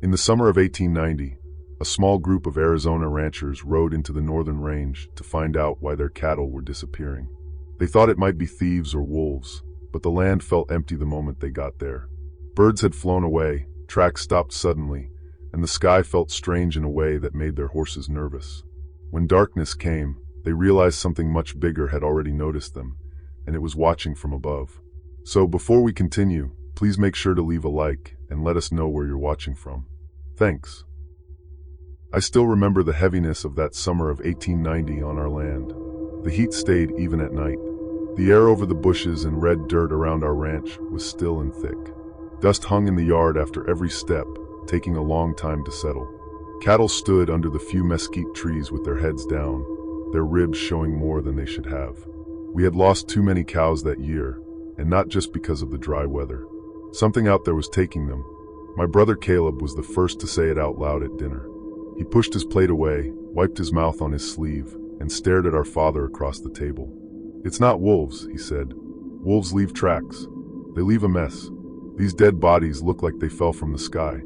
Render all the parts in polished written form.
In the summer of 1890, a small group of Arizona ranchers rode into the northern range to find out why their cattle were disappearing. They thought it might be thieves or wolves, but the land felt empty the moment they got there. Birds had flown away, tracks stopped suddenly, and the sky felt strange in a way that made their horses nervous. When darkness came, they realized something much bigger had already noticed them, and it was watching from above. So before we continue, please make sure to leave a like and let us know where you're watching from. Thanks. I still remember the heaviness of that summer of 1890 on our land. The heat stayed even at night. The air over the bushes and red dirt around our ranch was still and thick. Dust hung in the yard after every step, taking a long time to settle. Cattle stood under the few mesquite trees with their heads down, their ribs showing more than they should have. We had lost too many cows that year, and not just because of the dry weather. Something out there was taking them. My brother Caleb was the first to say it out loud at dinner. He pushed his plate away, wiped his mouth on his sleeve, and stared at our father across the table. "It's not wolves," he said. "Wolves leave tracks. They leave a mess. These dead bodies look like they fell from the sky."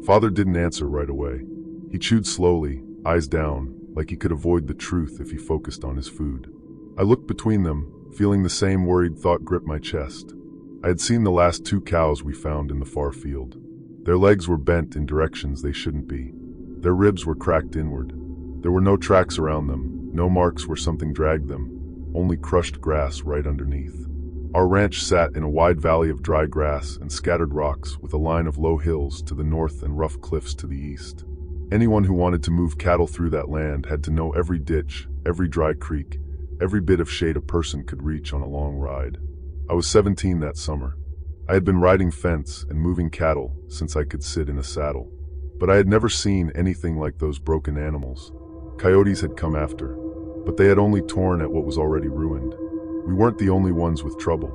Father didn't answer right away. He chewed slowly, eyes down, like he could avoid the truth if he focused on his food. I looked between them, feeling the same worried thought grip my chest. I had seen the last 2 cows we found in the far field. Their legs were bent in directions they shouldn't be. Their ribs were cracked inward. There were no tracks around them, no marks where something dragged them, only crushed grass right underneath. Our ranch sat in a wide valley of dry grass and scattered rocks with a line of low hills to the north and rough cliffs to the east. Anyone who wanted to move cattle through that land had to know every ditch, every dry creek, every bit of shade a person could reach on a long ride. I was 17 that summer. I had been riding fence and moving cattle since I could sit in a saddle. But I had never seen anything like those broken animals. Coyotes had come after, but they had only torn at what was already ruined. We weren't the only ones with trouble.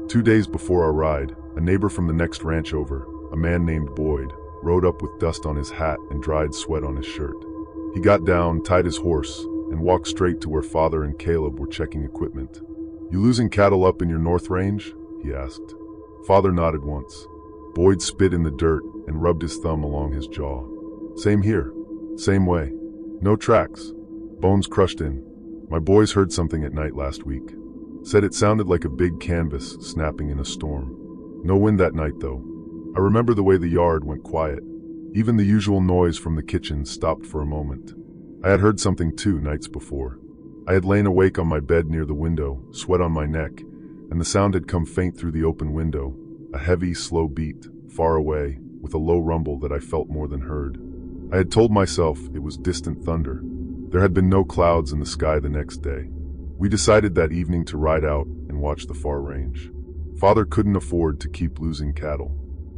2 days before our ride, a neighbor from the next ranch over, a man named Boyd, rode up with dust on his hat and dried sweat on his shirt. He got down, tied his horse, and walked straight to where Father and Caleb were checking equipment. "You losing cattle up in your north range?" he asked. Father nodded once. Boyd spit in the dirt and rubbed his thumb along his jaw. "Same here. Same way. No tracks. Bones crushed in. My boys heard something at night last week. Said it sounded like a big canvas snapping in a storm. No wind that night, though. I remember the way the yard went quiet. Even the usual noise from the kitchen stopped for a moment. I had heard something 2 nights before. I had lain awake on my bed near the window, sweat on my neck, and the sound had come faint through the open window, a heavy, slow beat, far away, with a low rumble that I felt more than heard. I had told myself it was distant thunder. There had been no clouds in the sky the next day. We decided that evening to ride out and watch the far range. Father couldn't afford to keep losing cattle.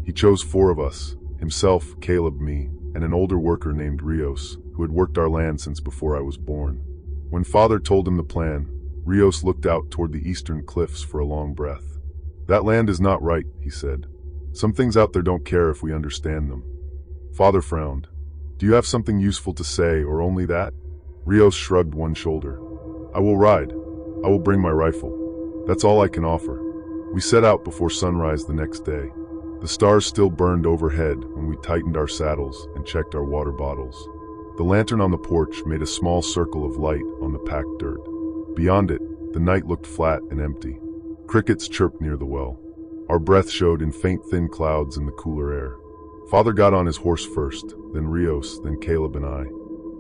He chose 4 of us, himself, Caleb, me, and an older worker named Rios, who had worked our land since before I was born. When Father told him the plan, Rios looked out toward the eastern cliffs for a long breath. "That land is not right," he said. "Some things out there don't care if we understand them." Father frowned. "Do you have something useful to say, or only that?" Rios shrugged one shoulder. "I will ride. I will bring my rifle. That's all I can offer." We set out before sunrise the next day. The stars still burned overhead when we tightened our saddles and checked our water bottles. The lantern on the porch made a small circle of light on the packed dirt. Beyond it, the night looked flat and empty. Crickets chirped near the well. Our breath showed in faint, thin clouds in the cooler air. Father got on his horse first, then Rios, then Caleb and I.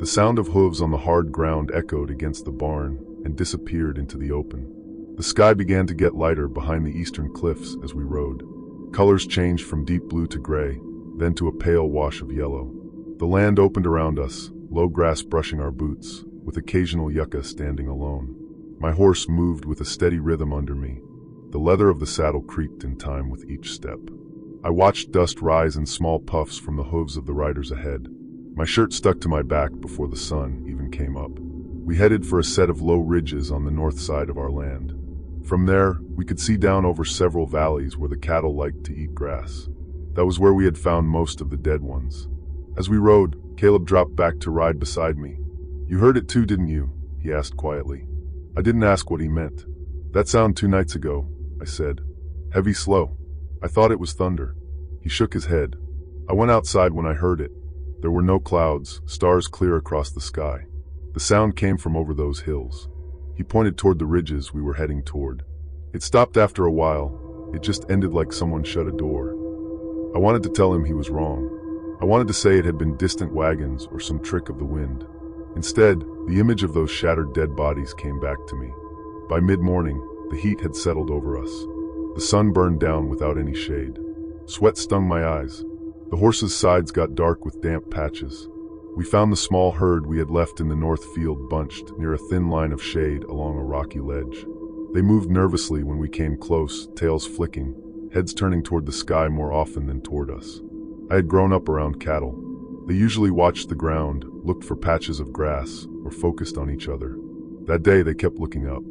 The sound of hooves on the hard ground echoed against the barn and disappeared into the open. The sky began to get lighter behind the eastern cliffs as we rode. Colors changed from deep blue to gray, then to a pale wash of yellow. The land opened around us, low grass brushing our boots, with occasional yucca standing alone. My horse moved with a steady rhythm under me. The leather of the saddle creaked in time with each step. I watched dust rise in small puffs from the hooves of the riders ahead. My shirt stuck to my back before the sun even came up. We headed for a set of low ridges on the north side of our land. From there, we could see down over several valleys where the cattle liked to eat grass. That was where we had found most of the dead ones. As we rode, Caleb dropped back to ride beside me. "You heard it too, didn't you?" he asked quietly. I didn't ask what he meant. "That sound 2 nights ago," I said. "Heavy, slow. I thought it was thunder." He shook his head. I went outside when I heard it. There were no clouds, stars clear across the sky. The sound came from over those hills. He pointed toward the ridges we were heading toward. It stopped after a while. It just ended like someone shut a door. I wanted to tell him he was wrong. I wanted to say it had been distant wagons or some trick of the wind. Instead, the image of those shattered dead bodies came back to me. By mid-morning, the heat had settled over us. The sun burned down without any shade. Sweat stung my eyes. The horses' sides got dark with damp patches. We found the small herd we had left in the north field bunched near a thin line of shade along a rocky ledge. They moved nervously when we came close, tails flicking, heads turning toward the sky more often than toward us. I had grown up around cattle. They usually watched the ground, looked for patches of grass, or focused on each other. That day they kept looking up.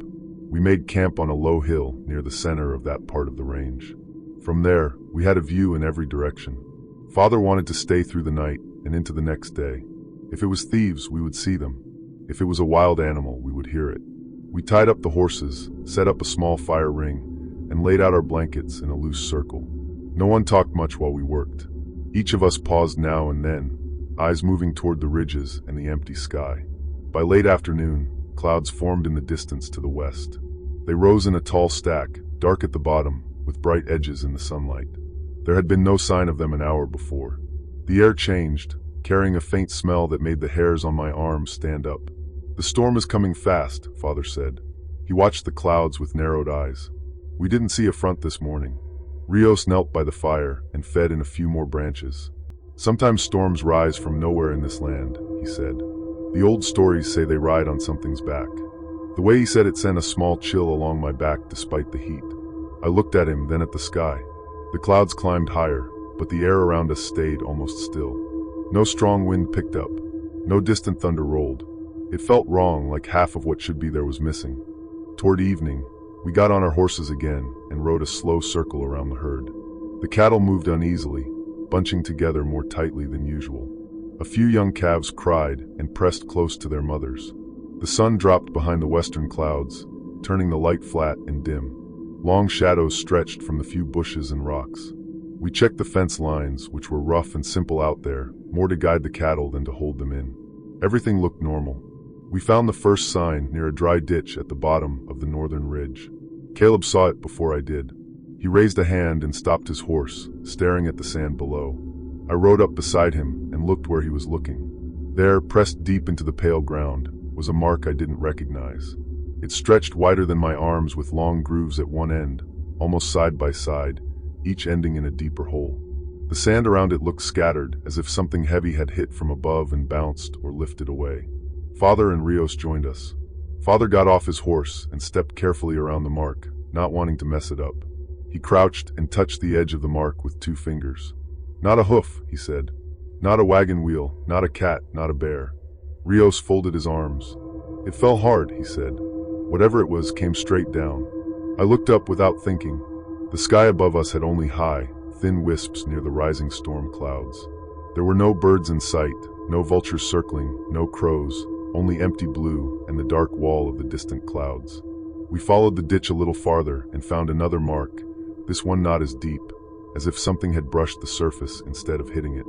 We made camp on a low hill near the center of that part of the range. From there, we had a view in every direction. Father wanted to stay through the night and into the next day. If it was thieves, we would see them. If it was a wild animal, we would hear it. We tied up the horses, set up a small fire ring, and laid out our blankets in a loose circle. No one talked much while we worked. Each of us paused now and then, eyes moving toward the ridges and the empty sky. By late afternoon, clouds formed in the distance to the west. They rose in a tall stack, dark at the bottom, with bright edges in the sunlight. There had been no sign of them an hour before. The air changed, carrying a faint smell that made the hairs on my arms stand up. "The storm is coming fast," Father said. He watched the clouds with narrowed eyes. "We didn't see a front this morning." Rios knelt by the fire and fed in a few more branches. "Sometimes storms rise from nowhere in this land," he said. "The old stories say they ride on something's back." The way he said it sent a small chill along my back despite the heat. I looked at him, then at the sky. The clouds climbed higher, but the air around us stayed almost still. No strong wind picked up. No distant thunder rolled. It felt wrong, like half of what should be there was missing. Toward evening, we got on our horses again and rode a slow circle around the herd. The cattle moved uneasily, bunching together more tightly than usual. A few young calves cried and pressed close to their mothers. The sun dropped behind the western clouds, turning the light flat and dim. Long shadows stretched from the few bushes and rocks. We checked the fence lines, which were rough and simple out there, more to guide the cattle than to hold them in. Everything looked normal. We found the first sign near a dry ditch at the bottom of the northern ridge. Caleb saw it before I did. He raised a hand and stopped his horse, staring at the sand below. I rode up beside him and looked where he was looking. There, pressed deep into the pale ground, was a mark I didn't recognize. It stretched wider than my arms with long grooves at one end, almost side by side, each ending in a deeper hole. The sand around it looked scattered, as if something heavy had hit from above and bounced or lifted away. Father and Rios joined us. Father got off his horse and stepped carefully around the mark, not wanting to mess it up. He crouched and touched the edge of the mark with 2 fingers. "Not a hoof," he said. "Not a wagon wheel, not a cat, not a bear." Rios folded his arms. "It fell hard," he said. Whatever it was came straight down. I looked up without thinking. The sky above us had only high, thin wisps near the rising storm clouds. There were no birds in sight, no vultures circling, no crows, only empty blue and the dark wall of the distant clouds. We followed the ditch a little farther and found another mark, this one not as deep, as if something had brushed the surface instead of hitting it.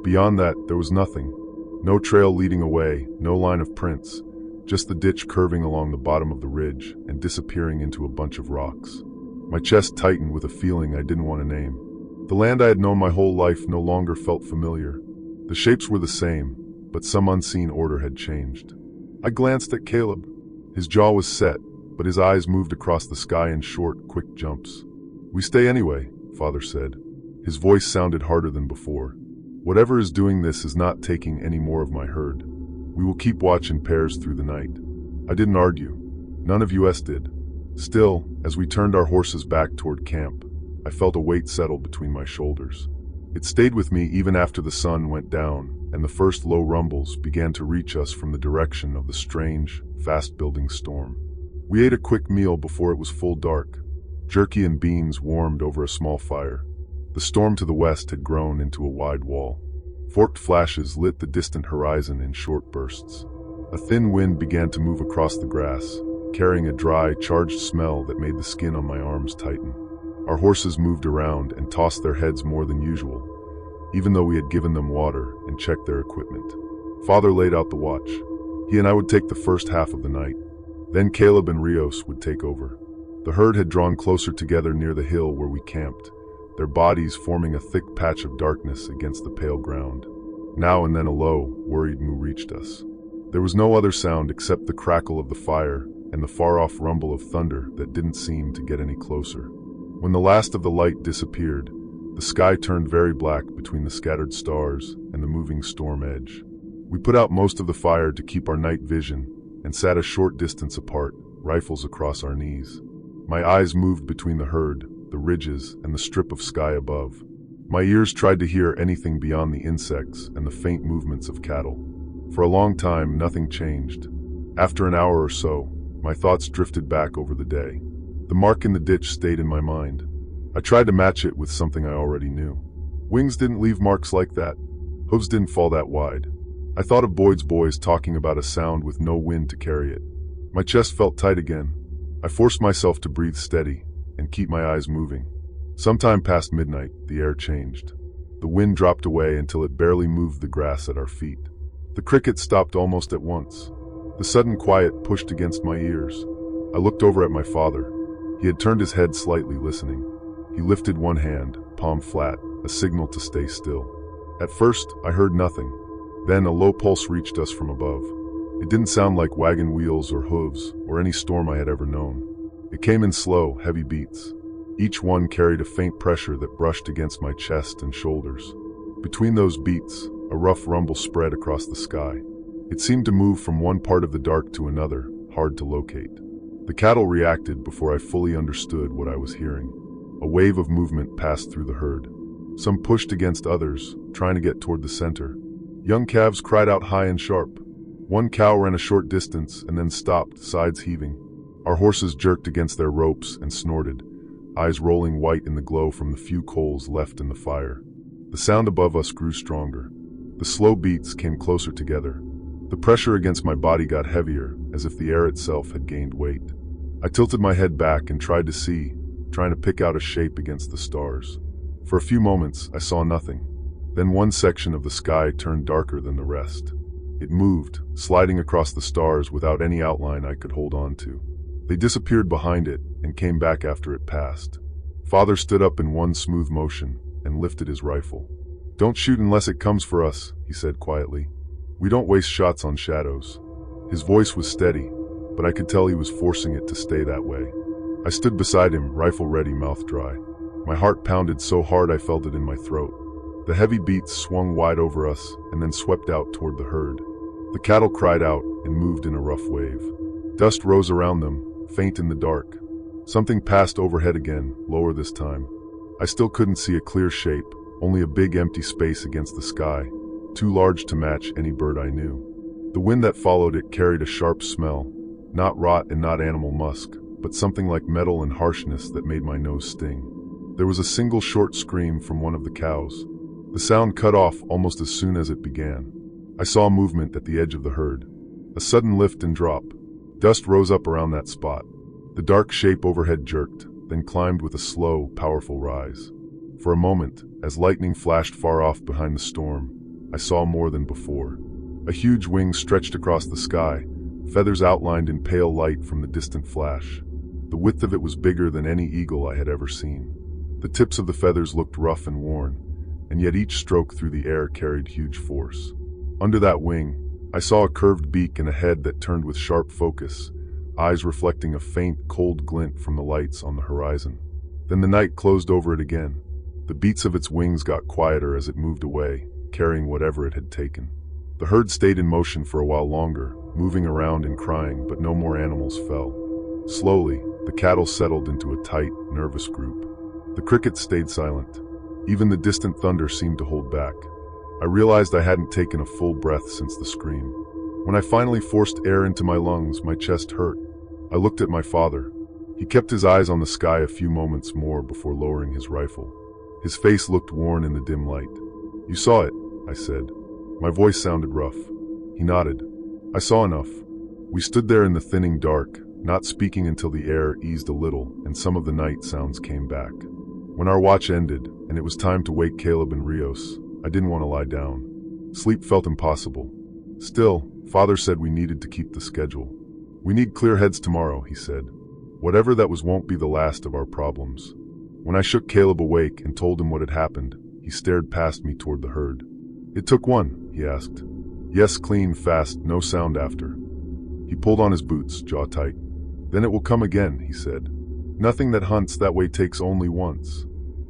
Beyond that, there was nothing. No trail leading away, no line of prints, just the ditch curving along the bottom of the ridge and disappearing into a bunch of rocks. My chest tightened with a feeling I didn't want to name. The land I had known my whole life no longer felt familiar. The shapes were the same, but some unseen order had changed. I glanced at Caleb. His jaw was set, but his eyes moved across the sky in short, quick jumps. "We stay anyway," Father said. His voice sounded harder than before. "Whatever is doing this is not taking any more of my herd. We will keep watch in pairs through the night." I didn't argue. None of us did. Still, as we turned our horses back toward camp, I felt a weight settle between my shoulders. It stayed with me even after the sun went down and the first low rumbles began to reach us from the direction of the strange, fast-building storm. We ate a quick meal before it was full dark. Jerky and beans warmed over a small fire. The storm to the west had grown into a wide wall. Forked flashes lit the distant horizon in short bursts. A thin wind began to move across the grass, carrying a dry, charged smell that made the skin on my arms tighten. Our horses moved around and tossed their heads more than usual, even though we had given them water and checked their equipment. Father laid out the watch. He and I would take the first half of the night. Then Caleb and Rios would take over. The herd had drawn closer together near the hill where we camped, their bodies forming a thick patch of darkness against the pale ground. Now and then a low, worried moo reached us. There was no other sound except the crackle of the fire and the far-off rumble of thunder that didn't seem to get any closer. When the last of the light disappeared, the sky turned very black between the scattered stars and the moving storm edge. We put out most of the fire to keep our night vision and sat a short distance apart, rifles across our knees. My eyes moved between the herd, the ridges, and the strip of sky above. My ears tried to hear anything beyond the insects and the faint movements of cattle. For a long time, nothing changed. After an hour or so, my thoughts drifted back over the day. The mark in the ditch stayed in my mind. I tried to match it with something I already knew. Wings didn't leave marks like that. Hooves didn't fall that wide. I thought of Boyd's boys talking about a sound with no wind to carry it. My chest felt tight again. I forced myself to breathe steady and keep my eyes moving. Sometime past midnight, the air changed. The wind dropped away until it barely moved the grass at our feet. The crickets stopped almost at once. The sudden quiet pushed against my ears. I looked over at my father. He had turned his head slightly, listening. He lifted one hand, palm flat, a signal to stay still. At first, I heard nothing. Then a low pulse reached us from above. It didn't sound like wagon wheels or hooves or any storm I had ever known. It came in slow, heavy beats. Each one carried a faint pressure that brushed against my chest and shoulders. Between those beats, a rough rumble spread across the sky. It seemed to move from one part of the dark to another, hard to locate. The cattle reacted before I fully understood what I was hearing. A wave of movement passed through the herd. Some pushed against others, trying to get toward the center. Young calves cried out high and sharp. One cow ran a short distance and then stopped, sides heaving. Our horses jerked against their ropes and snorted, eyes rolling white in the glow from the few coals left in the fire. The sound above us grew stronger. The slow beats came closer together. The pressure against my body got heavier, as if the air itself had gained weight. I tilted my head back and tried to see, trying to pick out a shape against the stars. For a few moments, I saw nothing. Then one section of the sky turned darker than the rest. It moved, sliding across the stars without any outline I could hold on to. They disappeared behind it and came back after it passed. Father stood up in one smooth motion and lifted his rifle. "Don't shoot unless it comes for us," he said quietly. "We don't waste shots on shadows." His voice was steady, but I could tell he was forcing it to stay that way. I stood beside him, rifle ready, mouth dry. My heart pounded so hard I felt it in my throat. The heavy beats swung wide over us and then swept out toward the herd. The cattle cried out and moved in a rough wave. Dust rose around them, faint in the dark. Something passed overhead again, lower this time. I still couldn't see a clear shape, only a big empty space against the sky, too large to match any bird I knew. The wind that followed it carried a sharp smell, not rot and not animal musk, but something like metal and harshness that made my nose sting. There was a single short scream from one of the cows. The sound cut off almost as soon as it began. I saw movement at the edge of the herd. A sudden lift and drop. Dust rose up around that spot. The dark shape overhead jerked, then climbed with a slow, powerful rise. For a moment, as lightning flashed far off behind the storm, I saw more than before. A huge wing stretched across the sky, feathers outlined in pale light from the distant flash. The width of it was bigger than any eagle I had ever seen. The tips of the feathers looked rough and worn, and yet each stroke through the air carried huge force. Under that wing, I saw a curved beak and a head that turned with sharp focus, eyes reflecting a faint, cold glint from the lights on the horizon. Then the night closed over it again. The beats of its wings got quieter as it moved away, carrying whatever it had taken. The herd stayed in motion for a while longer, moving around and crying, but no more animals fell. Slowly, the cattle settled into a tight, nervous group. The crickets stayed silent. Even the distant thunder seemed to hold back. I realized I hadn't taken a full breath since the scream. When I finally forced air into my lungs, my chest hurt. I looked at my father. He kept his eyes on the sky a few moments more before lowering his rifle. His face looked worn in the dim light. "You saw it," I said. My voice sounded rough. He nodded. "I saw enough." We stood there in the thinning dark, not speaking until the air eased a little and some of the night sounds came back. When our watch ended and it was time to wake Caleb and Rios, I didn't want to lie down. Sleep felt impossible. Still, Father said we needed to keep the schedule. "We need clear heads tomorrow," he said. "Whatever that was won't be the last of our problems." When I shook Caleb awake and told him what had happened, he stared past me toward the herd. "It took one?" he asked. "Yes, clean, fast, no sound after." He pulled on his boots, jaw tight. "Then it will come again," he said. "Nothing that hunts that way takes only once."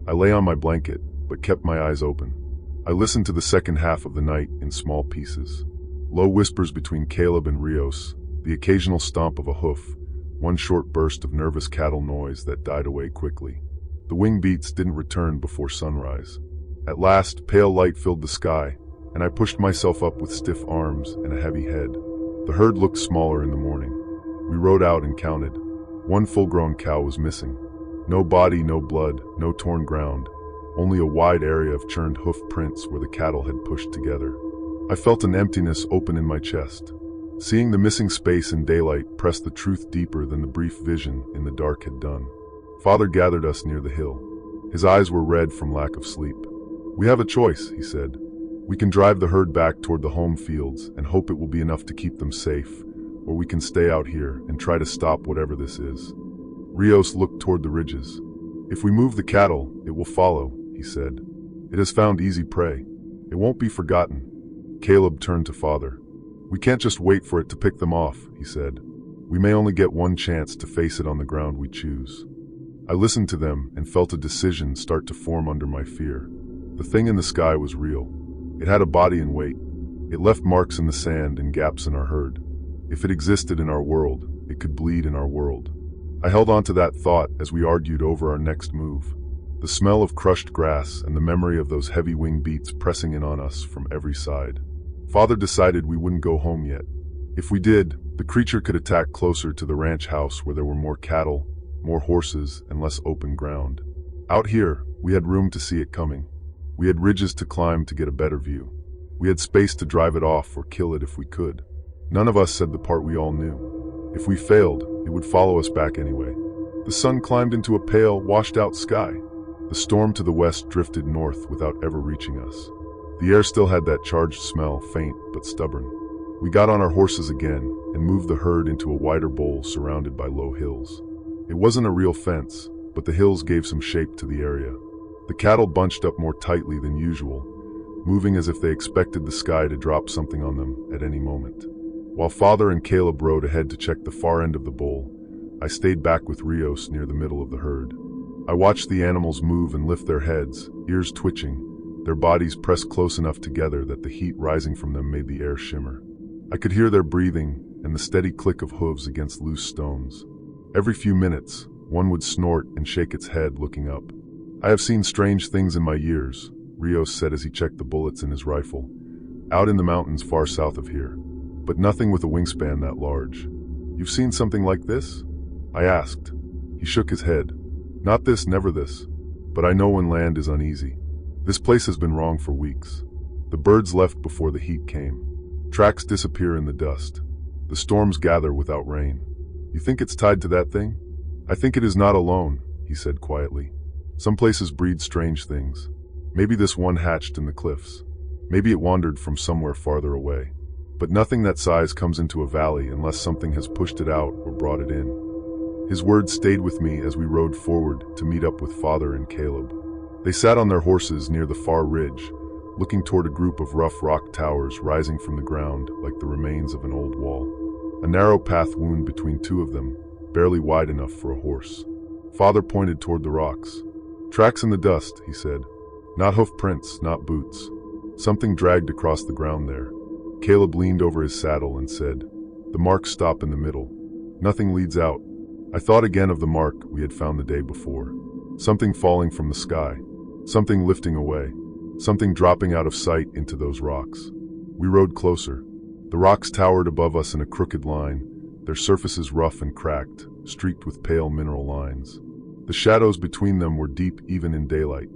I lay on my blanket, but kept my eyes open. I listened to the second half of the night in small pieces. Low whispers between Caleb and Rios, the occasional stomp of a hoof, one short burst of nervous cattle noise that died away quickly. The wing beats didn't return before sunrise. At last, pale light filled the sky, and I pushed myself up with stiff arms and a heavy head. The herd looked smaller in the morning. We rode out and counted. One full-grown cow was missing. No body, no blood, no torn ground, only a wide area of churned hoof prints where the cattle had pushed together. I felt an emptiness open in my chest. Seeing the missing space in daylight pressed the truth deeper than the brief vision in the dark had done. Father gathered us near the hill. His eyes were red from lack of sleep. "We have a choice," he said. "We can drive the herd back toward the home fields and hope it will be enough to keep them safe, or we can stay out here and try to stop whatever this is." Rios looked toward the ridges. "If we move the cattle, it will follow," he said. "It has found easy prey. It won't be forgotten." Caleb turned to Father. "We can't just wait for it to pick them off," he said. "We may only get one chance to face it on the ground we choose." I listened to them and felt a decision start to form under my fear. The thing in the sky was real. It had a body and weight. It left marks in the sand and gaps in our herd. If it existed in our world, it could bleed in our world. I held on to that thought as we argued over our next move. The smell of crushed grass and the memory of those heavy wing beats pressing in on us from every side. Father decided we wouldn't go home yet. If we did, the creature could attack closer to the ranch house where there were more cattle, more horses, and less open ground. Out here, we had room to see it coming. We had ridges to climb to get a better view. We had space to drive it off or kill it if we could. None of us said the part we all knew. If we failed, it would follow us back anyway. The sun climbed into a pale, washed-out sky. The storm to the west drifted north without ever reaching us. The air still had that charged smell, faint but stubborn. We got on our horses again and moved the herd into a wider bowl surrounded by low hills. It wasn't a real fence, but the hills gave some shape to the area. The cattle bunched up more tightly than usual, moving as if they expected the sky to drop something on them at any moment. While Father and Caleb rode ahead to check the far end of the bowl, I stayed back with Rios near the middle of the herd. I watched the animals move and lift their heads, ears twitching, their bodies pressed close enough together that the heat rising from them made the air shimmer. I could hear their breathing and the steady click of hooves against loose stones. Every few minutes, one would snort and shake its head, looking up. "I have seen strange things in my years," Rios said as he checked the bullets in his rifle, "out in the mountains far south of here. But nothing with a wingspan that large." "You've seen something like this?" I asked. He shook his head. "Not this, never this. But I know when land is uneasy. This place has been wrong for weeks. The birds left before the heat came. Tracks disappear in the dust. The storms gather without rain. You think it's tied to that thing?" "I think it is not alone," he said quietly. "Some places breed strange things. Maybe this one hatched in the cliffs. Maybe it wandered from somewhere farther away. But nothing that size comes into a valley unless something has pushed it out or brought it in." His words stayed with me as we rode forward to meet up with Father and Caleb. They sat on their horses near the far ridge, looking toward a group of rough rock towers rising from the ground like the remains of an old wall. A narrow path wound between two of them, barely wide enough for a horse. Father pointed toward the rocks. "Tracks in the dust," he said. "Not hoof prints, not boots. Something dragged across the ground there." Caleb leaned over his saddle and said, "The marks stop in the middle. Nothing leads out." I thought again of the mark we had found the day before. Something falling from the sky. Something lifting away. Something dropping out of sight into those rocks. We rode closer. The rocks towered above us in a crooked line, their surfaces rough and cracked, streaked with pale mineral lines. The shadows between them were deep even in daylight.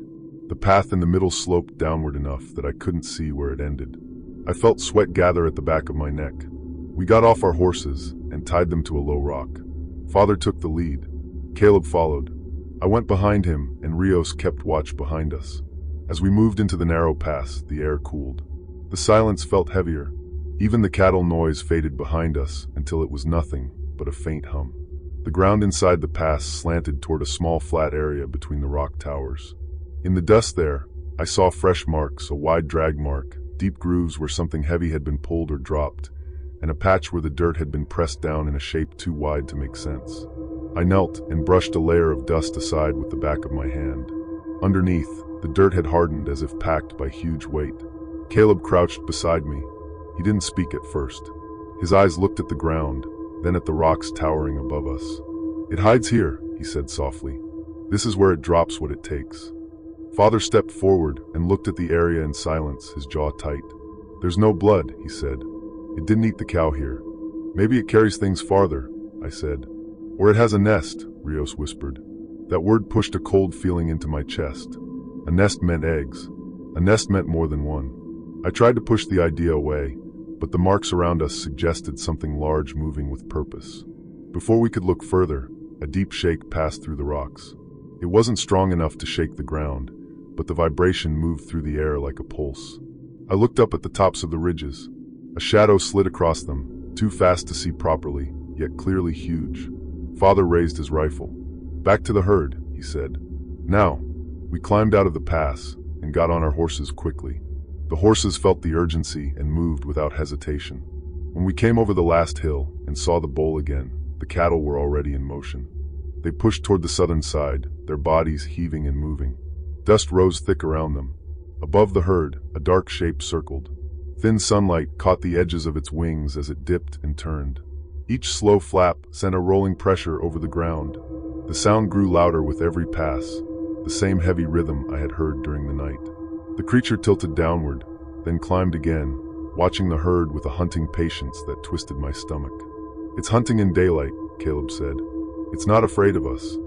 The path in the middle sloped downward enough that I couldn't see where it ended. I felt sweat gather at the back of my neck. We got off our horses and tied them to a low rock. Father took the lead. Caleb followed. I went behind him and Rios kept watch behind us. As we moved into the narrow pass, the air cooled. The silence felt heavier. Even the cattle noise faded behind us until it was nothing but a faint hum. The ground inside the pass slanted toward a small flat area between the rock towers. In the dust there, I saw fresh marks, a wide drag mark, deep grooves where something heavy had been pulled or dropped, and a patch where the dirt had been pressed down in a shape too wide to make sense. I knelt and brushed a layer of dust aside with the back of my hand. Underneath, the dirt had hardened as if packed by huge weight. Caleb crouched beside me. He didn't speak at first. His eyes looked at the ground, then at the rocks towering above us. "It hides here," he said softly. "This is where it drops what it takes." Father stepped forward and looked at the area in silence, his jaw tight. "There's no blood," he said. "It didn't eat the cow here. Maybe it carries things farther," I said. "Or it has a nest," Rios whispered. That word pushed a cold feeling into my chest. A nest meant eggs. A nest meant more than one. I tried to push the idea away, but the marks around us suggested something large moving with purpose. Before we could look further, a deep shake passed through the rocks. It wasn't strong enough to shake the ground, but the vibration moved through the air like a pulse. I looked up at the tops of the ridges. A shadow slid across them, too fast to see properly, yet clearly huge. Father raised his rifle. "Back to the herd," he said. "Now." We climbed out of the pass and got on our horses quickly. The horses felt the urgency and moved without hesitation. When we came over the last hill and saw the bowl again, the cattle were already in motion. They pushed toward the southern side, their bodies heaving and moving. Dust rose thick around them. Above the herd, a dark shape circled. Thin sunlight caught the edges of its wings as it dipped and turned. Each slow flap sent a rolling pressure over the ground. The sound grew louder with every pass, the same heavy rhythm I had heard during the night. The creature tilted downward, then climbed again, watching the herd with a hunting patience that twisted my stomach. "It's hunting in daylight," Caleb said. "It's not afraid of us."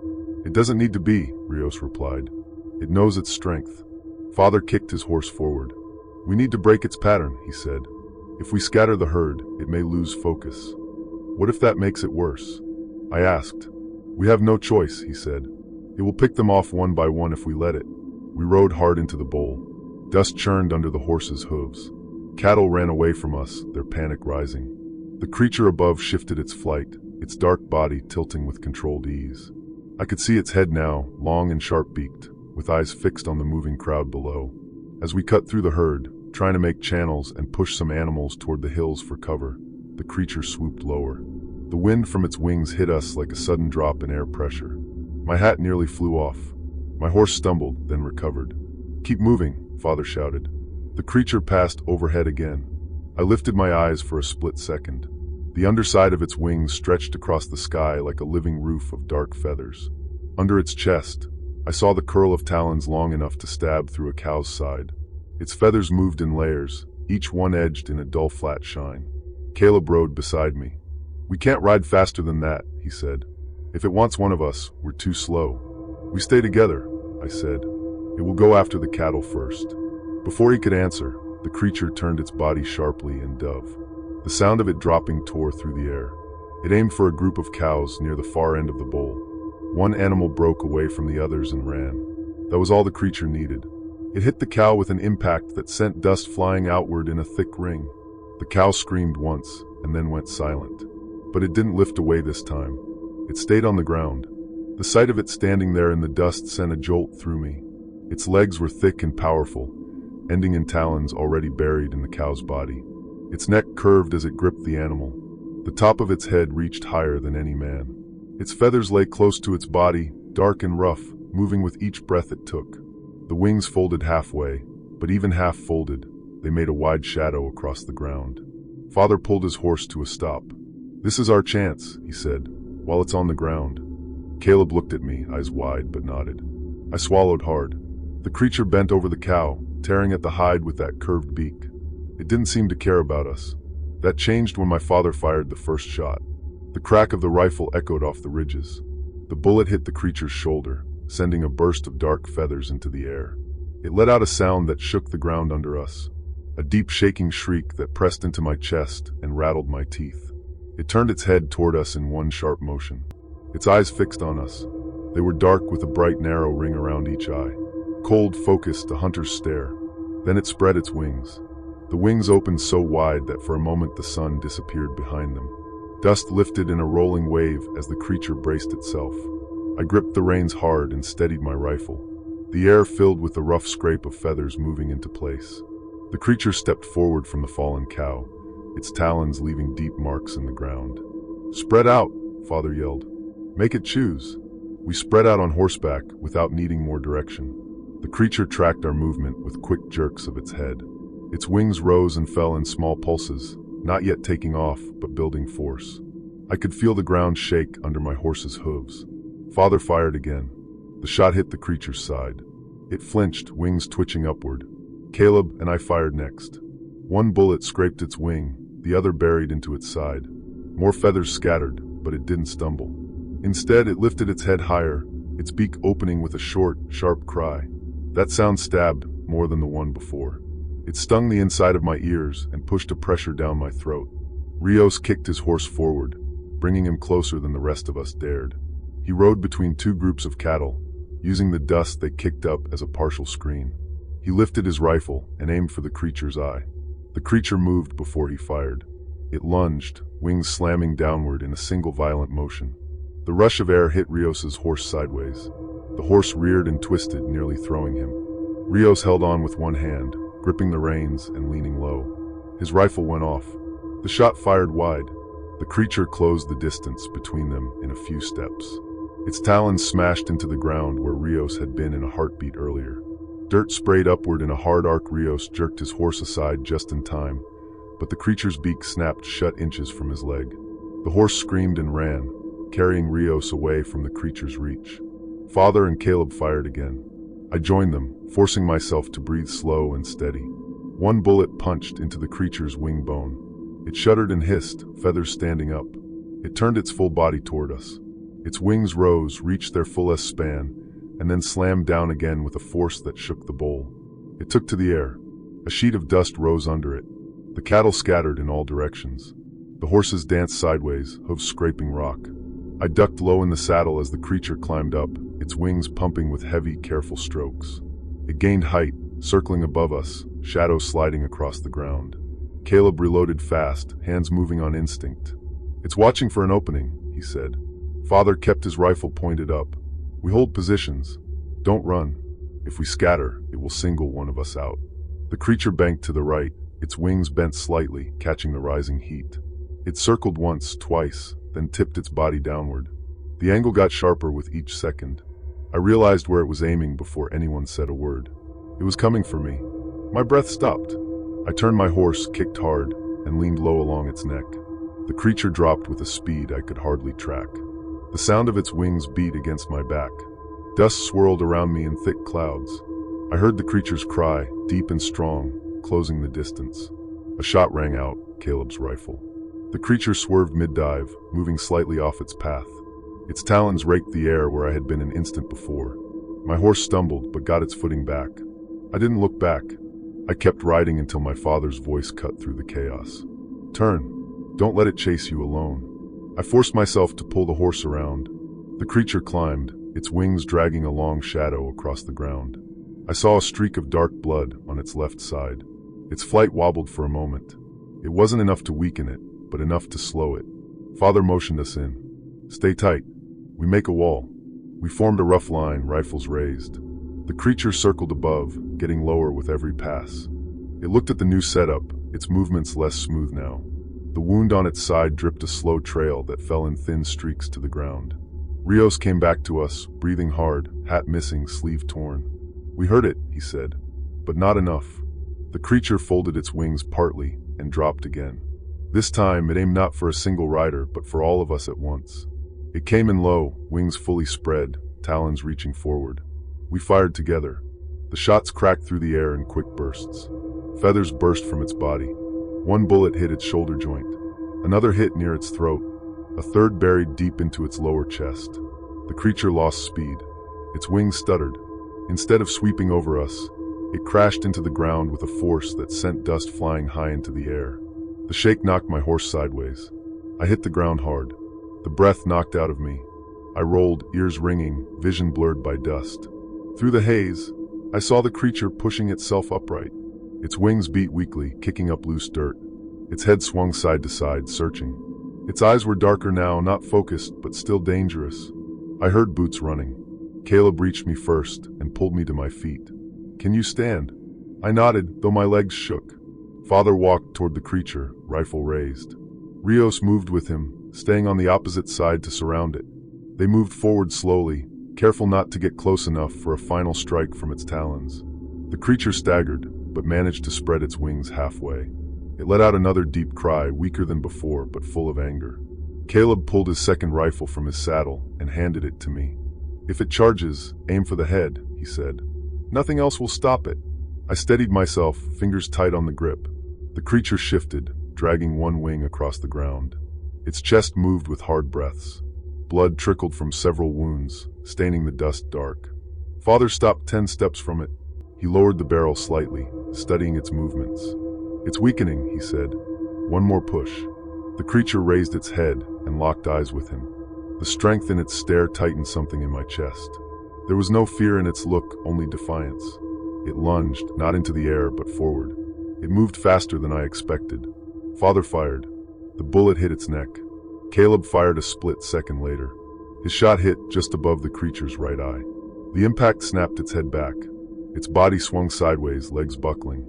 "It doesn't need to be," Rios replied. "It knows its strength." Father kicked his horse forward. "We need to break its pattern," he said. "If we scatter the herd, it may lose focus." "What if that makes it worse?" I asked. "We have no choice," he said. "It will pick them off one by one if we let it." We rode hard into the bowl. Dust churned under the horses' hooves. Cattle ran away from us, their panic rising. The creature above shifted its flight, its dark body tilting with controlled ease. I could see its head now, long and sharp-beaked, with eyes fixed on the moving crowd below. As we cut through the herd, trying to make channels and push some animals toward the hills for cover, the creature swooped lower. The wind from its wings hit us like a sudden drop in air pressure. My hat nearly flew off. My horse stumbled, then recovered. "Keep moving," Father shouted. The creature passed overhead again. I lifted my eyes for a split second. The underside of its wings stretched across the sky like a living roof of dark feathers. Under its chest, I saw the curl of talons long enough to stab through a cow's side. Its feathers moved in layers, each one edged in a dull flat shine. Caleb rode beside me. "We can't ride faster than that," he said. "If it wants one of us, we're too slow." "We stay together," I said. "It will go after the cattle first." Before he could answer, the creature turned its body sharply and dove. The sound of it dropping tore through the air. It aimed for a group of cows near the far end of the bowl. One animal broke away from the others and ran. That was all the creature needed. It hit the cow with an impact that sent dust flying outward in a thick ring. The cow screamed once and then went silent. But it didn't lift away this time. It stayed on the ground. The sight of it standing there in the dust sent a jolt through me. Its legs were thick and powerful, ending in talons already buried in the cow's body. Its neck curved as it gripped the animal. The top of its head reached higher than any man. Its feathers lay close to its body, dark and rough, moving with each breath it took. The wings folded halfway, but even half folded, they made a wide shadow across the ground. Father pulled his horse to a stop. "This is our chance," he said, "while it's on the ground." Caleb looked at me, eyes wide, but nodded. I swallowed hard. The creature bent over the cow, tearing at the hide with that curved beak. It didn't seem to care about us. That changed when my father fired the first shot. The crack of the rifle echoed off the ridges. The bullet hit the creature's shoulder, sending a burst of dark feathers into the air. It let out a sound that shook the ground under us, a deep shaking shriek that pressed into my chest and rattled my teeth. It turned its head toward us in one sharp motion. Its eyes fixed on us. They were dark with a bright narrow ring around each eye. Cold, focused, a hunter's stare. Then it spread its wings. The wings opened so wide that for a moment the sun disappeared behind them. Dust lifted in a rolling wave as the creature braced itself. I gripped the reins hard and steadied my rifle. The air filled with the rough scrape of feathers moving into place. The creature stepped forward from the fallen cow, its talons leaving deep marks in the ground. "Spread out," Father yelled. "Make it choose." We spread out on horseback without needing more direction. The creature tracked our movement with quick jerks of its head. Its wings rose and fell in small pulses, not yet taking off, but building force. I could feel the ground shake under my horse's hooves. Father fired again. The shot hit the creature's side. It flinched, wings twitching upward. Caleb and I fired next. One bullet scraped its wing, the other buried into its side. More feathers scattered, but it didn't stumble. Instead, it lifted its head higher, its beak opening with a short, sharp cry. That sound stabbed more than the one before. It stung the inside of my ears and pushed a pressure down my throat. Rios kicked his horse forward, bringing him closer than the rest of us dared. He rode between two groups of cattle, using the dust they kicked up as a partial screen. He lifted his rifle and aimed for the creature's eye. The creature moved before he fired. It lunged, wings slamming downward in a single violent motion. The rush of air hit Rios's horse sideways. The horse reared and twisted, nearly throwing him. Rios held on with one hand, gripping the reins and leaning low. His rifle went off. The shot fired wide. The creature closed the distance between them in a few steps. Its talons smashed into the ground where Rios had been in a heartbeat earlier. Dirt sprayed upward in a hard arc. Rios jerked his horse aside just in time, but the creature's beak snapped shut inches from his leg. The horse screamed and ran, carrying Rios away from the creature's reach. Father and Caleb fired again. I joined them, forcing myself to breathe slow and steady. One bullet punched into the creature's wing bone. It shuddered and hissed, feathers standing up. It turned its full body toward us. Its wings rose, reached their fullest span, and then slammed down again with a force that shook the bowl. It took to the air. A sheet of dust rose under it. The cattle scattered in all directions. The horses danced sideways, hooves scraping rock. I ducked low in the saddle as the creature climbed up, its wings pumping with heavy, careful strokes. It gained height, circling above us, shadows sliding across the ground. Caleb reloaded fast, hands moving on instinct. "It's watching for an opening," he said. Father kept his rifle pointed up. "We hold positions. Don't run. If we scatter, it will single one of us out." The creature banked to the right, its wings bent slightly, catching the rising heat. It circled once, twice, then tipped its body downward. The angle got sharper with each second. I realized where it was aiming before anyone said a word. It was coming for me. My breath stopped. I turned my horse, kicked hard, and leaned low along its neck. The creature dropped with a speed I could hardly track. The sound of its wings beat against my back. Dust swirled around me in thick clouds. I heard the creature's cry, deep and strong, closing the distance. A shot rang out, Caleb's rifle. The creature swerved mid-dive, moving slightly off its path. Its talons raked the air where I had been an instant before. My horse stumbled, but got its footing back. I didn't look back. I kept riding until my father's voice cut through the chaos. "Turn. Don't let it chase you alone." I forced myself to pull the horse around. The creature climbed, its wings dragging a long shadow across the ground. I saw a streak of dark blood on its left side. Its flight wobbled for a moment. It wasn't enough to weaken it, but enough to slow it. Father motioned us in. "Stay tight. We make a wall." We formed a rough line, rifles raised. The creature circled above, getting lower with every pass. It looked at the new setup, its movements less smooth now. The wound on its side dripped a slow trail that fell in thin streaks to the ground. Rios came back to us, breathing hard, hat missing, sleeve torn. "We heard it," he said, "but not enough." The creature folded its wings partly and dropped again. This time, it aimed not for a single rider, but for all of us at once. It came in low, wings fully spread, talons reaching forward. We fired together. The shots cracked through the air in quick bursts. Feathers burst from its body. One bullet hit its shoulder joint. Another hit near its throat. A third buried deep into its lower chest. The creature lost speed. Its wings stuttered. Instead of sweeping over us, it crashed into the ground with a force that sent dust flying high into the air. The shake knocked my horse sideways. I hit the ground hard. The breath knocked out of me. I rolled, ears ringing, vision blurred by dust. Through the haze, I saw the creature pushing itself upright. Its wings beat weakly, kicking up loose dirt. Its head swung side to side, searching. Its eyes were darker now, not focused, but still dangerous. I heard boots running. Caleb reached me first and pulled me to my feet. "Can you stand?" I nodded, though my legs shook. Father walked toward the creature, rifle raised. Rios moved with him, staying on the opposite side to surround it. They moved forward slowly, careful not to get close enough for a final strike from its talons. The creature staggered, but managed to spread its wings halfway. It let out another deep cry, weaker than before, but full of anger. Caleb pulled his second rifle from his saddle and handed it to me. "If it charges, aim for the head," he said. "Nothing else will stop it." I steadied myself, fingers tight on the grip. The creature shifted, dragging one wing across the ground. Its chest moved with hard breaths. Blood trickled from several wounds, staining the dust dark. Father stopped 10 steps from it. He lowered the barrel slightly, studying its movements. "It's weakening," he said. "One more push." The creature raised its head and locked eyes with him. The strength in its stare tightened something in my chest. There was no fear in its look, only defiance. It lunged, not into the air, but forward. It moved faster than I expected. Father fired. The bullet hit its neck. Caleb fired a split second later. His shot hit just above the creature's right eye. The impact snapped its head back. Its body swung sideways, legs buckling.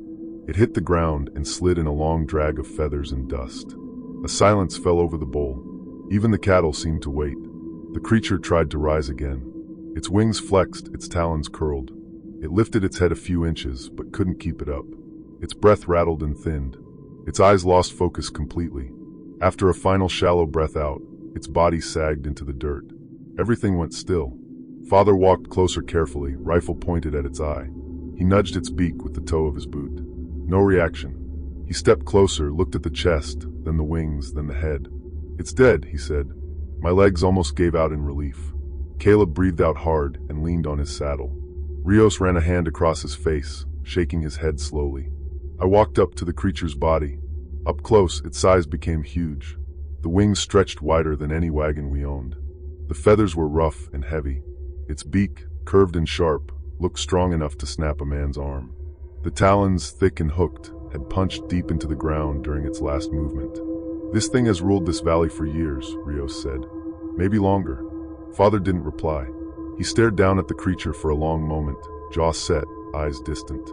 It hit the ground and slid in a long drag of feathers and dust. A silence fell over the bowl. Even the cattle seemed to wait. The creature tried to rise again. Its wings flexed, its talons curled. It lifted its head a few inches, but couldn't keep it up. Its breath rattled and thinned. Its eyes lost focus completely. After a final shallow breath out, its body sagged into the dirt. Everything went still. Father walked closer carefully, rifle pointed at its eye. He nudged its beak with the toe of his boot. No reaction. He stepped closer, looked at the chest, then the wings, then the head. "It's dead," he said. My legs almost gave out in relief. Caleb breathed out hard and leaned on his saddle. Rios ran a hand across his face, shaking his head slowly. I walked up to the creature's body. Up close, its size became huge. The wings stretched wider than any wagon we owned. The feathers were rough and heavy. Its beak, curved and sharp, looked strong enough to snap a man's arm. The talons, thick and hooked, had punched deep into the ground during its last movement. "This thing has ruled this valley for years," Rios said. "Maybe longer." Father didn't reply. He stared down at the creature for a long moment, jaw set, eyes distant.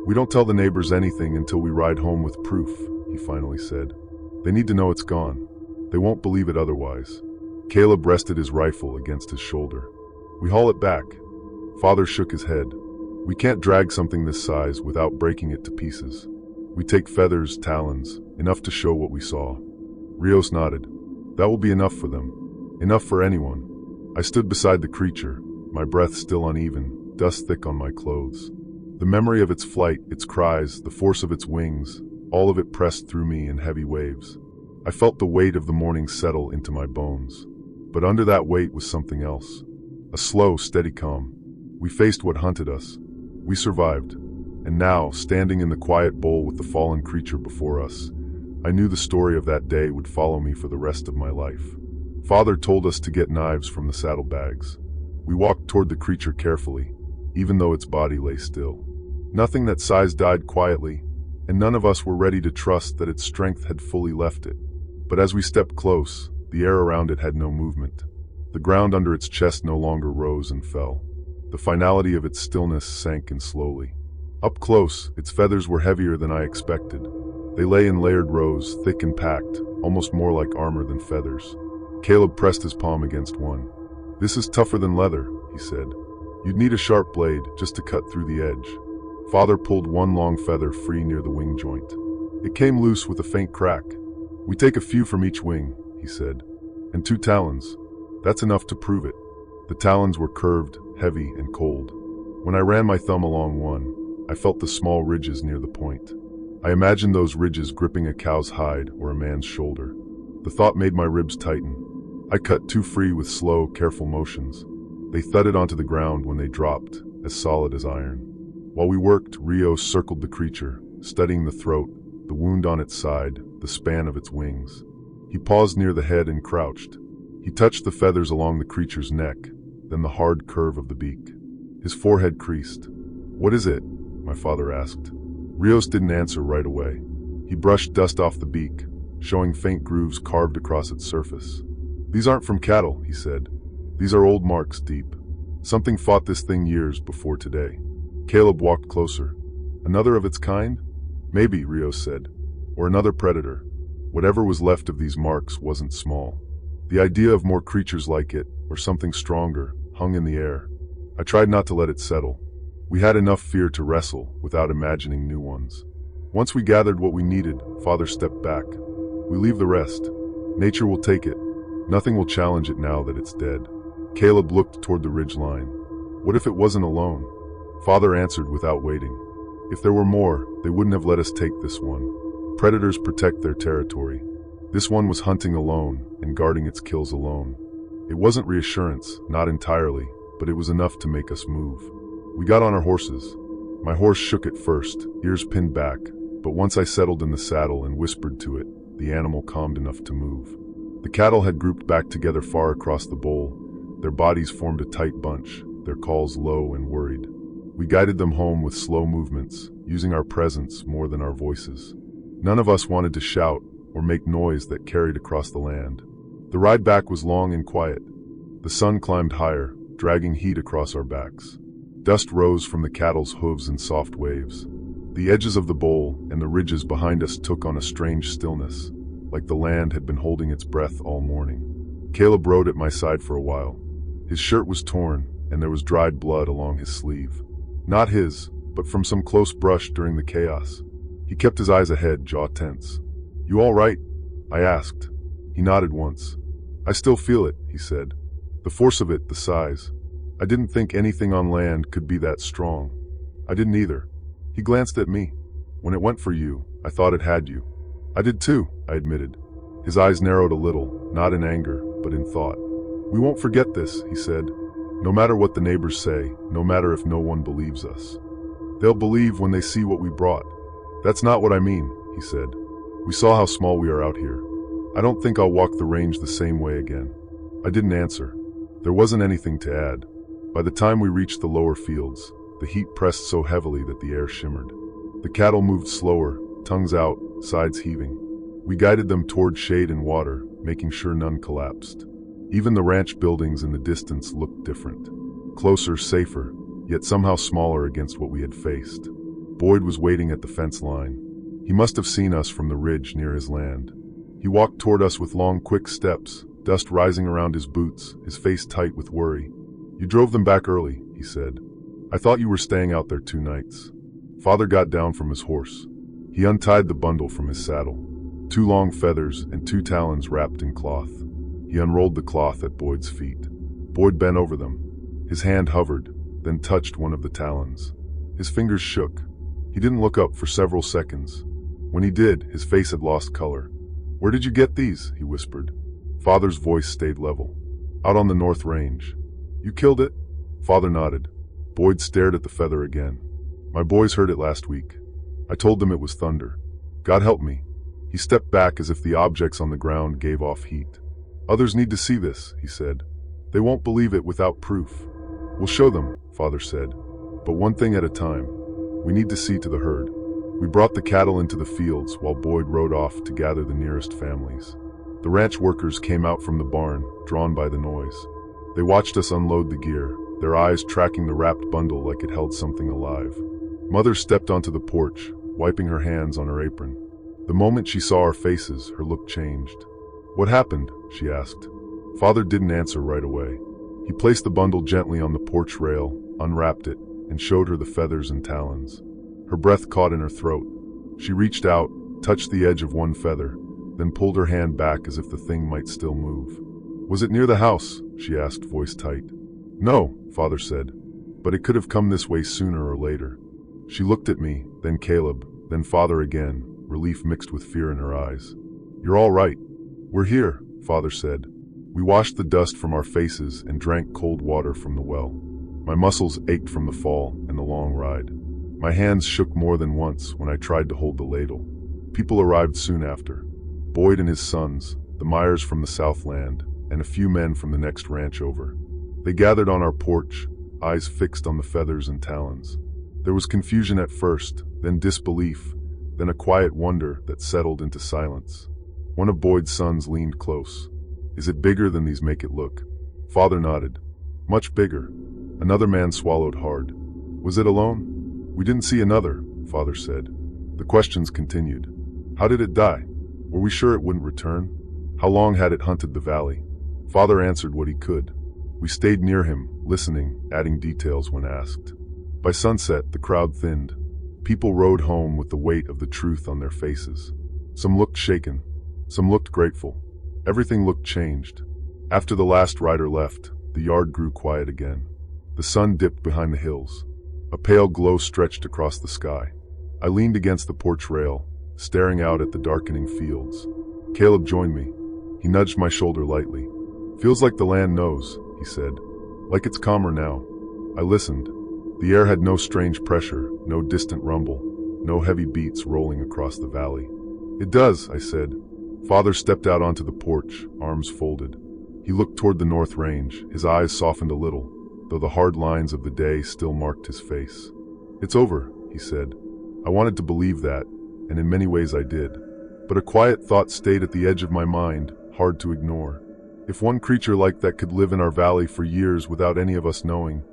"We don't tell the neighbors anything until we ride home with proof," he finally said. "They need to know it's gone. They won't believe it otherwise." Caleb rested his rifle against his shoulder. "We haul it back." Father shook his head. "We can't drag something this size without breaking it to pieces. We take feathers, talons, enough to show what we saw." Rios nodded. "That will be enough for them. Enough for anyone." I stood beside the creature, my breath still uneven, dust thick on my clothes. The memory of its flight, its cries, the force of its wings, all of it pressed through me in heavy waves. I felt the weight of the morning settle into my bones. But under that weight was something else. A slow, steady calm. We faced what hunted us. We survived. And now, standing in the quiet bowl with the fallen creature before us, I knew the story of that day would follow me for the rest of my life. Father told us to get knives from the saddlebags. We walked toward the creature carefully, even though its body lay still. Nothing that size died quietly, and none of us were ready to trust that its strength had fully left it. But as we stepped close, the air around it had no movement. The ground under its chest no longer rose and fell. The finality of its stillness sank in slowly. Up close, its feathers were heavier than I expected. They lay in layered rows, thick and packed, almost more like armor than feathers. Caleb pressed his palm against one. "This is tougher than leather," he said. "You'd need a sharp blade just to cut through the edge." Father pulled one long feather free near the wing joint. It came loose with a faint crack. "We take a few from each wing," he said. "And 2 talons. That's enough to prove it." The talons were curved, heavy, and cold. When I ran my thumb along one, I felt the small ridges near the point. I imagined those ridges gripping a cow's hide or a man's shoulder. The thought made my ribs tighten. I cut 2 free with slow, careful motions. They thudded onto the ground when they dropped, as solid as iron. While we worked, Rios circled the creature, studying the throat, the wound on its side, the span of its wings. He paused near the head and crouched. He touched the feathers along the creature's neck, then the hard curve of the beak. His forehead creased. "What is it?" my father asked. Rios didn't answer right away. He brushed dust off the beak, showing faint grooves carved across its surface. "These aren't from cattle," he said. "These are old marks deep. Something fought this thing years before today." Caleb walked closer. "Another of its kind?" "Maybe," Rios said. "Or another predator." Whatever was left of these marks wasn't small. The idea of more creatures like it, or something stronger, hung in the air. I tried not to let it settle. We had enough fear to wrestle without imagining new ones. Once we gathered what we needed, Father stepped back. "We leave the rest. Nature will take it. Nothing will challenge it now that it's dead." Caleb looked toward the ridge line. "What if it wasn't alone?" Father answered without waiting. "If there were more, they wouldn't have let us take this one. Predators protect their territory. This one was hunting alone and guarding its kills alone. It wasn't reassurance, not entirely, but it was enough to make us move." We got on our horses. My horse shook at first, ears pinned back, but once I settled in the saddle and whispered to it, the animal calmed enough to move. The cattle had grouped back together far across the bowl. Their bodies formed a tight bunch, their calls low and worried. We guided them home with slow movements, using our presence more than our voices. None of us wanted to shout or make noise that carried across the land. The ride back was long and quiet. The sun climbed higher, dragging heat across our backs. Dust rose from the cattle's hooves in soft waves. The edges of the bowl and the ridges behind us took on a strange stillness, like the land had been holding its breath all morning. Caleb rode at my side for a while. His shirt was torn, and there was dried blood along his sleeve. Not his, but from some close brush during the chaos. He kept his eyes ahead, jaw tense. "You all right?" I asked. He nodded once. "I still feel it," he said. "The force of it, the size. I didn't think anything on land could be that strong." "I didn't either." He glanced at me. "When it went for you, I thought it had you." "I did too," I admitted. His eyes narrowed a little, not in anger, but in thought. "We won't forget this," he said. "No matter what the neighbors say, no matter if no one believes us. They'll believe when they see what we brought." "That's not what I mean," he said. "We saw how small we are out here. I don't think I'll walk the range the same way again." I didn't answer. There wasn't anything to add. By the time we reached the lower fields, the heat pressed so heavily that the air shimmered. The cattle moved slower, tongues out, sides heaving. We guided them toward shade and water, making sure none collapsed. Even the ranch buildings in the distance looked different. Closer, safer, yet somehow smaller against what we had faced. Boyd was waiting at the fence line. He must have seen us from the ridge near his land. He walked toward us with long, quick steps, dust rising around his boots, his face tight with worry. "You drove them back early," he said. "I thought you were staying out there 2 nights." Father got down from his horse. He untied the bundle from his saddle. 2 long feathers and 2 talons wrapped in cloth. He unrolled the cloth at Boyd's feet. Boyd bent over them. His hand hovered, then touched one of the talons. His fingers shook. He didn't look up for several seconds. When he did, his face had lost color. "Where did you get these?" he whispered. Father's voice stayed level. "Out on the North Range." "You killed it?" Father nodded. Boyd stared at the feather again. "My boys heard it last week. I told them it was thunder. God help me." He stepped back as if the objects on the ground gave off heat. "Others need to see this," he said. "They won't believe it without proof." "We'll show them," Father said. "But one thing at a time. We need to see to the herd." We brought the cattle into the fields while Boyd rode off to gather the nearest families. The ranch workers came out from the barn, drawn by the noise. They watched us unload the gear, their eyes tracking the wrapped bundle like it held something alive. Mother stepped onto the porch, wiping her hands on her apron. The moment she saw our faces, her look changed. "What happened?" she asked. Father didn't answer right away. He placed the bundle gently on the porch rail, unwrapped it, and showed her the feathers and talons. Her breath caught in her throat. She reached out, touched the edge of one feather, then pulled her hand back as if the thing might still move. "Was it near the house?" she asked, voice tight. "No," Father said, "but it could have come this way sooner or later." She looked at me, then Caleb, then Father again, relief mixed with fear in her eyes. "You're all right." "We're here," Father said. We washed the dust from our faces and drank cold water from the well. My muscles ached from the fall and the long ride. My hands shook more than once when I tried to hold the ladle. People arrived soon after. Boyd and his sons, the Myers from the Southland, and a few men from the next ranch over. They gathered on our porch, eyes fixed on the feathers and talons. There was confusion at first, then disbelief, then a quiet wonder that settled into silence. One of Boyd's sons leaned close. "Is it bigger than these make it look?" Father nodded. "Much bigger." Another man swallowed hard. "Was it alone?" "We didn't see another," Father said. The questions continued. How did it die? Were we sure it wouldn't return? How long had it hunted the valley? Father answered what he could. We stayed near him, listening, adding details when asked. By sunset, the crowd thinned. People rode home with the weight of the truth on their faces. Some looked shaken. Some looked grateful. Everything looked changed. After the last rider left, the yard grew quiet again. The sun dipped behind the hills. A pale glow stretched across the sky. I leaned against the porch rail, staring out at the darkening fields. Caleb joined me. He nudged my shoulder lightly. "Feels like the land knows," he said. "Like it's calmer now." I listened. The air had no strange pressure, no distant rumble, no heavy beats rolling across the valley. "It does," I said. Father stepped out onto the porch, arms folded. He looked toward the north range, his eyes softened a little, though the hard lines of the day still marked his face. "It's over," he said. I wanted to believe that, and in many ways I did. But a quiet thought stayed at the edge of my mind, hard to ignore. If one creature like that could live in our valley for years without any of us knowing,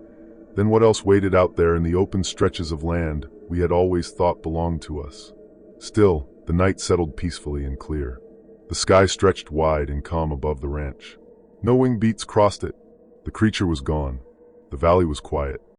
then what else waited out there in the open stretches of land we had always thought belonged to us? Still, the night settled peacefully and clear. The sky stretched wide and calm above the ranch. No wing beats crossed it. The creature was gone. The valley was quiet.